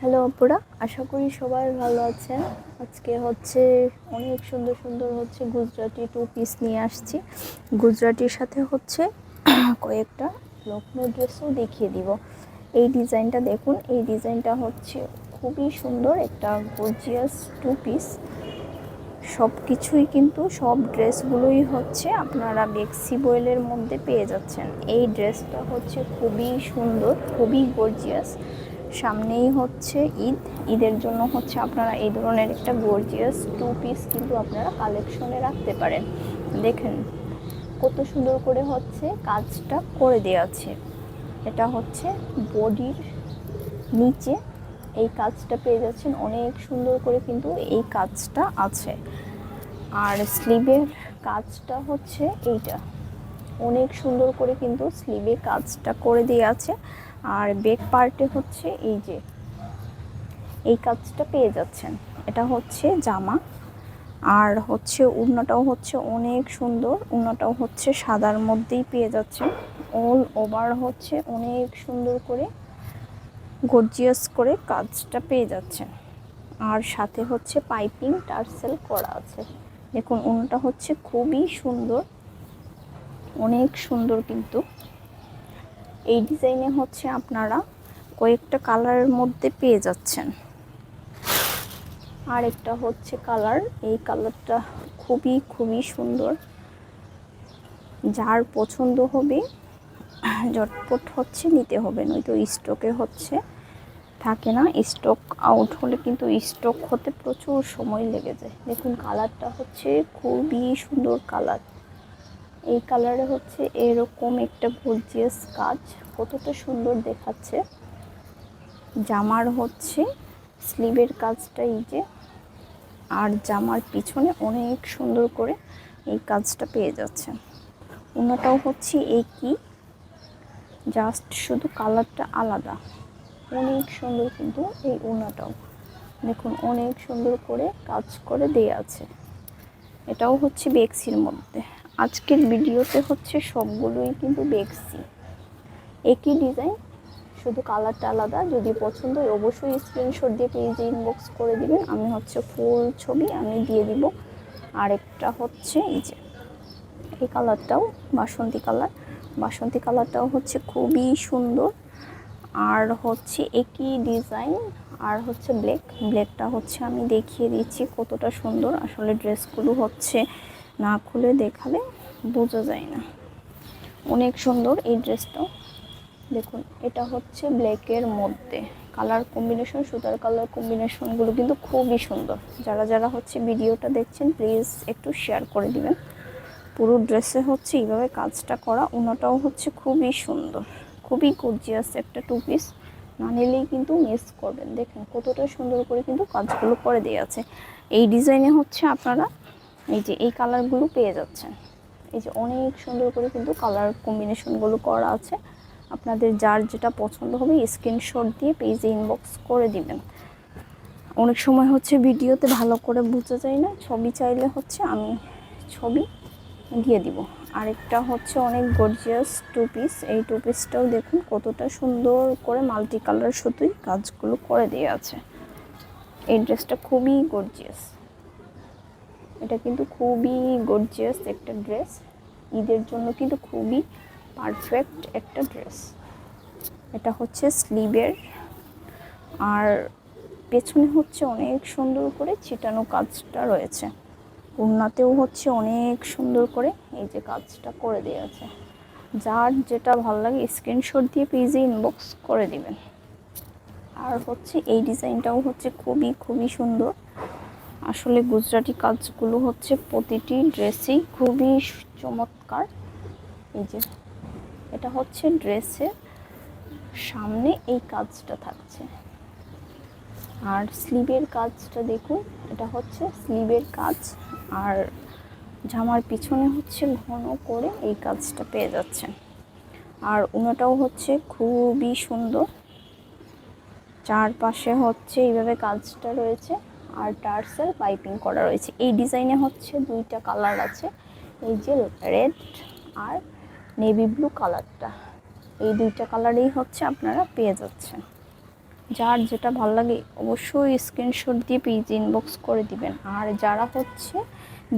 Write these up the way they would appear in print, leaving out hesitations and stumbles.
Hello আপুরা, আশা করি সবাই ভালো আছেন। আজকে অনেক সুন্দর সুন্দর গুজরাটি টু পিস নিয়ে আসছি। গুজরাটির সাথে কয়েকটা লখনৌ ড্রেসও দেখিয়ে দিব। এই ডিজাইনটা দেখুন, এই ডিজাইনটা খুবই সুন্দর একটা গর্জিয়াস টু পিস। সব কিছুই কিন্তু সব ড্রেসগুলোই আপনারা বেক্সি বয়েলের মধ্যে পেয়ে যাচ্ছেন। এই ড্রেসটা খুবই সুন্দর, খুবই গর্জিয়াস। সামনেই ঈদের জন্য আপনারা এই ধরনের একটা গর্জিয়াস টু পিস কিন্তু আপনারা কালেকশনে রাখতে পারেন। দেখেন কত সুন্দর করে কাজটা করে দেওয়া আছে। এটা বডির নিচে এই কাজটা পেয়ে যাচ্ছেন, অনেক সুন্দর করে কিন্তু এই কাজটা আছে। আর স্লিভের কাজটা এইটা অনেক সুন্দর করে কিন্তু স্লিভে কাজটা করে দিয়ে আছে। আর ব্যাক পার্টে এই কাজটা পেয়ে যাচ্ছেন। এটা জামা, আর ওড়নাটাও অনেক সুন্দর। ওড়নাটাও সাদার মধ্যেই পেয়ে যাচ্ছেন। অল ওভার অনেক সুন্দর করে গর্জিয়াস করে কাজটা পেয়ে যাচ্ছেন। আর সাথে পাইপিং টার্সেল করা আছে। দেখুন ওড়নাটা খুবই সুন্দর, অনেক সুন্দর। কিন্তু এই ডিজাইনে আপনারা কয়েকটা কালারের মধ্যে পেয়ে যাচ্ছেন। আর একটা কালার, এই কালারটা খুবই খুবই সুন্দর। যার পছন্দ হবে ঝটপট নিতে হবে, নয়তো স্টকে থাকে না। স্টক আউট হলে কিন্তু স্টক হতে প্রচুর সময় লেগে যায়। দেখুন কালারটা খুবই সুন্দর কালার। এই কালারে এরকম একটা গর্জিয়াস কাজ, কতটা সুন্দর দেখাচ্ছে। জামার স্লিভের কাজটা এই যে, আর জামার পিছনে অনেক সুন্দর করে এই কাজটা পেয়ে যাচ্ছেন। ওনাটাও একই, জাস্ট শুধু কালারটা আলাদা। অনেক সুন্দর কিন্তু এই ওড়নাটাও দেখুন, অনেক সুন্দর করে কাজ করে দেয়া আছে। এটাও বেক্সির মধ্যে। আজকের ভিডিওতে সবগুলোই কিন্তু বেক্সি, একই ডিজাইন, শুধু কালারটা আলাদা। যদি পছন্দ হয় অবশ্যই স্ক্রিনশট দিয়ে পেজে ইনবক্স করে দিবেন। আমি ফুল ছবি আমি দিয়ে দিব। আর একটা এই যে এই কালারটাও বাসন্তী কালার। বাসন্তী কালারটাও খুবই সুন্দর। আর একই ডিজাইন। আর ব্ল্যাকটা আমি দেখিয়ে দিচ্ছি কতটা সুন্দর। আসলে ড্রেসগুলো না খুলে দেখালে বোঝা যায় না। অনেক সুন্দর এই ড্রেসটাও। দেখুন এটা ব্ল্যাকের মধ্যে কালার কম্বিনেশন, সুতার কালার কম্বিনেশনগুলো কিন্তু খুবই সুন্দর। যারা যারা ভিডিওটা দেখছেন প্লিজ একটু শেয়ার করে দিবেন। পুরো ড্রেসে এইভাবে কাজটা করা। ওনাটাও খুবই সুন্দর, খুবই গর্জিয়াস একটা টু পিস। না নিলেই কিন্তু মিস করবেন। দেখেন কতটা সুন্দর করে কিন্তু কাজগুলো করে দেওয়া আছে। এই ডিজাইনে আপনারা এই যে এই কালারগুলো পেয়ে যাচ্ছেন। এই যে অনেক সুন্দর করে কিন্তু কালার কম্বিনেশনগুলো করা আছে। আপনাদের যার যেটা পছন্দ হবে স্ক্রিনশট দিয়ে পেজে ইনবক্স করে দিবেন। অনেক সময় ভিডিওতে ভালো করে বোঝা যায় না, ছবি চাইলে আমি ছবি দিয়ে দিব। আরেকটা অনেক গর্জিয়াস টু পিস। এই টু পিসটাও দেখুন কতটা সুন্দর করে মাল্টি কালার সুতোই কাজগুলো করে দেওয়া আছে। এই ড্রেসটা খুবই গর্জিয়াস। এটা কিন্তু খুবই গর্জিয়াস একটা ড্রেস। ঈদের জন্য কিন্তু খুবই পারফেক্ট একটা ড্রেস। এটা স্লিভের, আর পেছনে অনেক সুন্দর করে ছিটানো কাজটা রয়েছে। ওড়নাতেও অনেক সুন্দর করে এই যে কাজটা করে দেওয়া আছে। যার যেটা ভালো লাগে স্ক্রিনশট দিয়ে পেজে ইনবক্স করে দিবেন। আর এই ডিজাইনটাও খুবই খুবই সুন্দর। আসলে গুজরাটি কাজগুলো প্রতিটি ড্রেসেই খুবই চমৎকার। এই যে এটা ড্রেসের সামনে এই কাজটা থাকছে। আর স্লিভের কাজটা দেখুন, এটা স্লিভের কাজ। আর জামার পিছনে ঘন করে এই কাজটা পেয়ে যাচ্ছেন। আর ওনাটাও খুবই সুন্দর। চারপাশে এইভাবে কাজটা রয়েছে। আর টার্সেল পাইপিং করা রয়েছে। এই ডিজাইনে দুইটা কালার আছে, এই যে রেড আর নেভি ব্লু কালারটা। এই দুইটা কালারেই আপনারা পেয়ে যাচ্ছেন। যার যেটা ভালো লাগে অবশ্যই স্ক্রিনশট দিয়ে পেজে ইনবক্স করে দিবেন। আর যারা হচ্ছে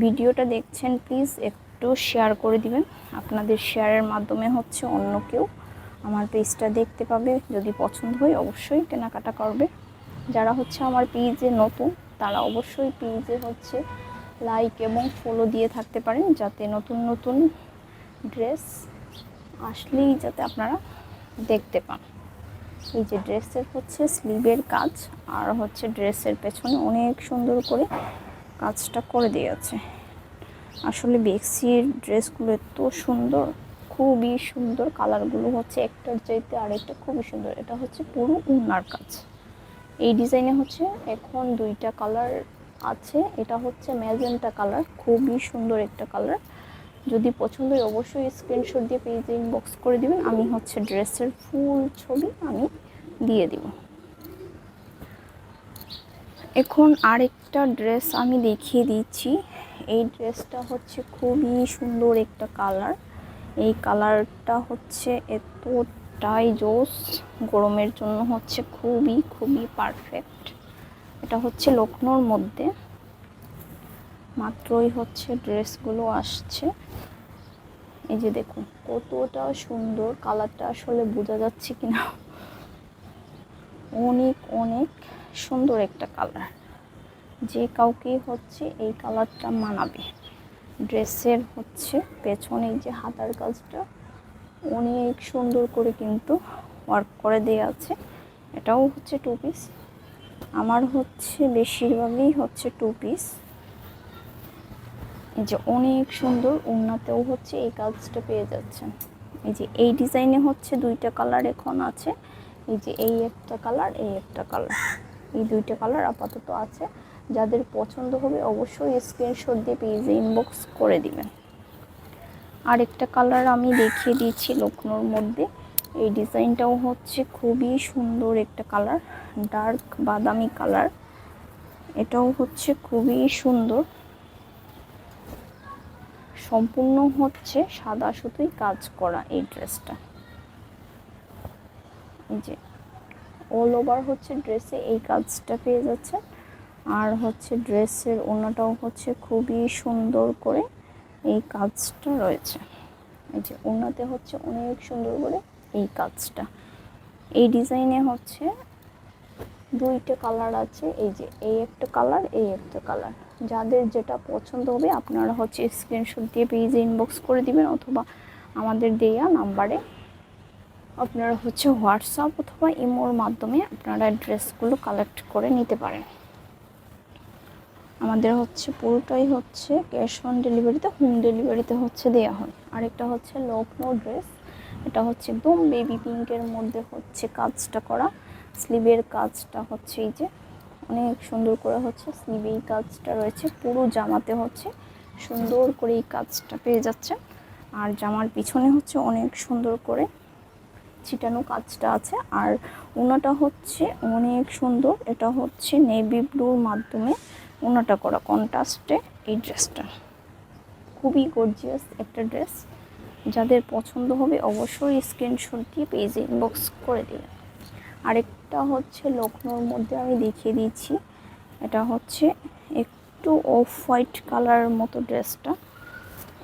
ভিডিওটা দেখছেন প্লিজ একটু শেয়ার করে দিবেন। আপনাদের শেয়ারের মাধ্যমে হচ্ছে অন্য কেউ আমার পেজটা দেখতে পাবে, যদি পছন্দ হয় অবশ্যই কেনাকাটা করবে। যারা হচ্ছে আমার পেজে নতুন তারা অবশ্যই পেজে হচ্ছে লাইক এবং ফলো দিয়ে থাকতে পারেন, যাতে নতুন নতুন ড্রেস আসলেই যাতে আপনারা দেখতে পান। এই যে ড্রেসের হচ্ছে স্লিভের কাজ আর হচ্ছে ড্রেসের পেছনে অনেক সুন্দর করে কাজটা করে দিয়েছে। আসলে বেক্সির ড্রেসগুলো এত সুন্দর, খুবই সুন্দর। কালারগুলো হচ্ছে একটার চাইতে আরেকটা খুবই সুন্দর। এটা হচ্ছে পুরো ওড়নার কাজ। এই ডিজাইনে হচ্ছে এখন দুইটা কালার আছে। এটা হচ্ছে ম্যাজেন্টা কালার, খুবই সুন্দর একটা কালার। যদি পছন্দ হয় অবশ্যই স্ক্রিনশট দিয়ে পেজে ইনবক্স করে দিবেন। আমি হচ্ছে ড্রেসের ফুল ছবি আমি দিয়ে দিব। এখন আরেকটা ড্রেস আমি দেখিয়ে দিচ্ছি। এই ড্রেসটা হচ্ছে খুবই সুন্দর একটা কালার। এই কালারটা হচ্ছে এতটাই জোস, গরমের জন্য হচ্ছে খুবই খুবই পারফেক্ট। এটা হচ্ছে লখনৌর মধ্যে, মাত্রই হচ্ছে ড্রেসগুলো আসছে। এই যে দেখুন কতটা সুন্দর কালারটা, আসলে বোঝা যাচ্ছে কিনা, অনেক অনেক সুন্দর একটা কালার। যে কাউকে হচ্ছে এই কালারটা মানাবে। ড্রেসের হচ্ছে পেছনে যে হাতার কাজটা অনেক সুন্দর করে কিন্তু ওয়ার্ক করে দেওয়া আছে। এটাও হচ্ছে টু পিস। আমার হচ্ছে বেশিরভাগই হচ্ছে টু পিস। এই যে অনেক সুন্দর, ওড়নাতেও হচ্ছে এই কাজটা পেয়ে যাচ্ছেন। এই যে এই ডিজাইনে হচ্ছে দুইটা কালার এখন আছে। এই যে এই একটা কালার, এই একটা কালার, এই দুইটা কালার আপাতত আছে। যাদের পছন্দ হবে অবশ্যই স্ক্রিনশট দিয়ে পেজে ইনবক্স করে দিবেন। আরেকটা কালার আমি দেখিয়ে দিচ্ছি লখনৌর মধ্যে। এই ডিজাইনটাও হচ্ছে খুবই সুন্দর একটা কালার, ডার্ক বাদামি কালার। এটাও হচ্ছে খুবই সুন্দর, সম্পূর্ণ হচ্ছে সাদা সুতোই কাজ করা এই ড্রেসটা। এই যে অল ওভার হচ্ছে ড্রেসে এই কাজটা পেয়ে যাচ্ছে। আর হচ্ছে ড্রেসের ওড়নাটাও হচ্ছে খুবই সুন্দর করে এই কাজটা রয়েছে। এই যে ওড়নাতে হচ্ছে অনেক সুন্দর করে এই কাজটা। এই ডিজাইনে হচ্ছে দুইটা কালার আছে। এই যে এই একটা কালার, এই একটা কালার। যাদের যেটা পছন্দ হবে আপনারা হচ্ছে স্ক্রিনশট দিয়ে পেজে ইনবক্স করে দিবেন, অথবা আমাদের দেয়া নাম্বারে আপনারা হচ্ছে হোয়াটসঅ্যাপ অথবা ইমোর মাধ্যমে আপনারা ড্রেসগুলো কালেক্ট করে নিতে পারেন। আমাদের হচ্ছে পুরোটাই হচ্ছে ক্যাশ অন ডেলিভারিতে, হোম ডেলিভারিতে হচ্ছে দেওয়া হয়। আরেকটা হচ্ছে লখনৌ ড্রেস। এটা হচ্ছে একদম বেবি পিঙ্কের মধ্যে হচ্ছে কাজটা করা। স্লিভের কাজটা হচ্ছে এই যে অনেক সুন্দর করে হচ্ছে স্লিভে এই কাজটা রয়েছে। পুরো জামাতে হচ্ছে সুন্দর করে এই কাজটা পেয়ে যাচ্ছে। আর জামার পিছনে হচ্ছে অনেক সুন্দর করে ছিটানো কাজটা আছে। আর ওনাটা হচ্ছে অনেক সুন্দর, এটা হচ্ছে নেভি ব্লুর মাধ্যমে ওনাটা করা কন্ট্রাস্টে। এই ড্রেসটা খুবই গর্জিয়াস একটা ড্রেস। যাদের পছন্দ হবে অবশ্যই স্ক্রিনশট দিয়ে পেজে ইনবক্স করে দেবেন। আরেকটা হচ্ছে লখনৌর মধ্যে আমি দেখিয়ে দিচ্ছি। এটা হচ্ছে একটু অফ হোয়াইট কালারের মতো ড্রেসটা।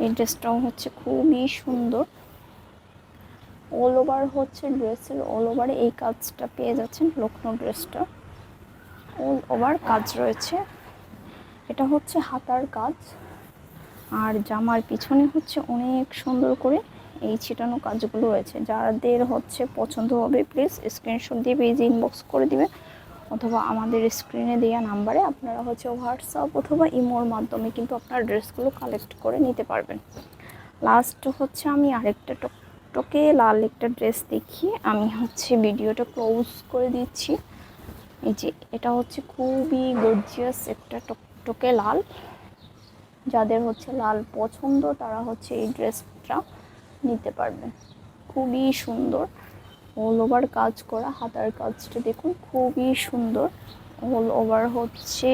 এই ড্রেসটাও হচ্ছে খুবই সুন্দর। অল ওভার হচ্ছে ড্রেসের অল ওভারে এই কাজটা পেয়ে যাচ্ছেন। লখনৌ ড্রেসটা অল ওভার কাজ রয়েছে। এটা হচ্ছে হাতার কাজ। আর জামার পিছনে হচ্ছে অনেক সুন্দর করে এই ছিটানো কাজগুলো রয়েছে। যাদের হচ্ছে পছন্দ হবে প্লিজ স্ক্রিনশট দিয়ে পেজে ইনবক্স করে দিবেন, অথবা আমাদের স্ক্রিনে দেওয়া নাম্বারে আপনারা হচ্ছে হোয়াটসঅ্যাপ অথবা ইমোর মাধ্যমে কিন্তু আপনার ড্রেসগুলো কালেক্ট করে নিতে পারবেন। লাস্ট হচ্ছে আমি আরেকটা টকটকে লাল একটা ড্রেস দেখিয়ে আমি হচ্ছে ভিডিওটা ক্লোজ করে দিচ্ছি। এই যে এটা হচ্ছে খুবই গর্জিয়াস একটা টকটকে লাল। যাদের হচ্ছে লাল পছন্দ তারা হচ্ছে এই ড্রেসটা নিতে পারবেন। খুবই সুন্দর, অল ওভার কাজ করা। হাতার কাজটা দেখুন খুবই সুন্দর। অল ওভার হচ্ছে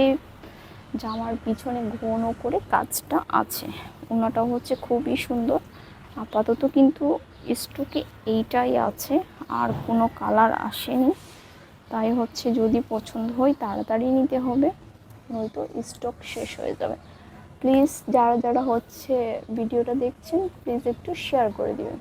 জামার পিছনে ঘন করে কাজটা আছে। ওনাটাও হচ্ছে খুবই সুন্দর। আপাতত কিন্তু স্টকে এইটাই আছে, আর কোনো কালার আসেনি। তাই হচ্ছে যদি পছন্দ হয় তাড়াতাড়ি নিতে হবে, নয়তো স্টক শেষ হয়ে যাবে। প্লিজ যারা যারা হচ্ছে ভিডিওটা দেখছেন প্লিজ একটু শেয়ার করে দিবেন।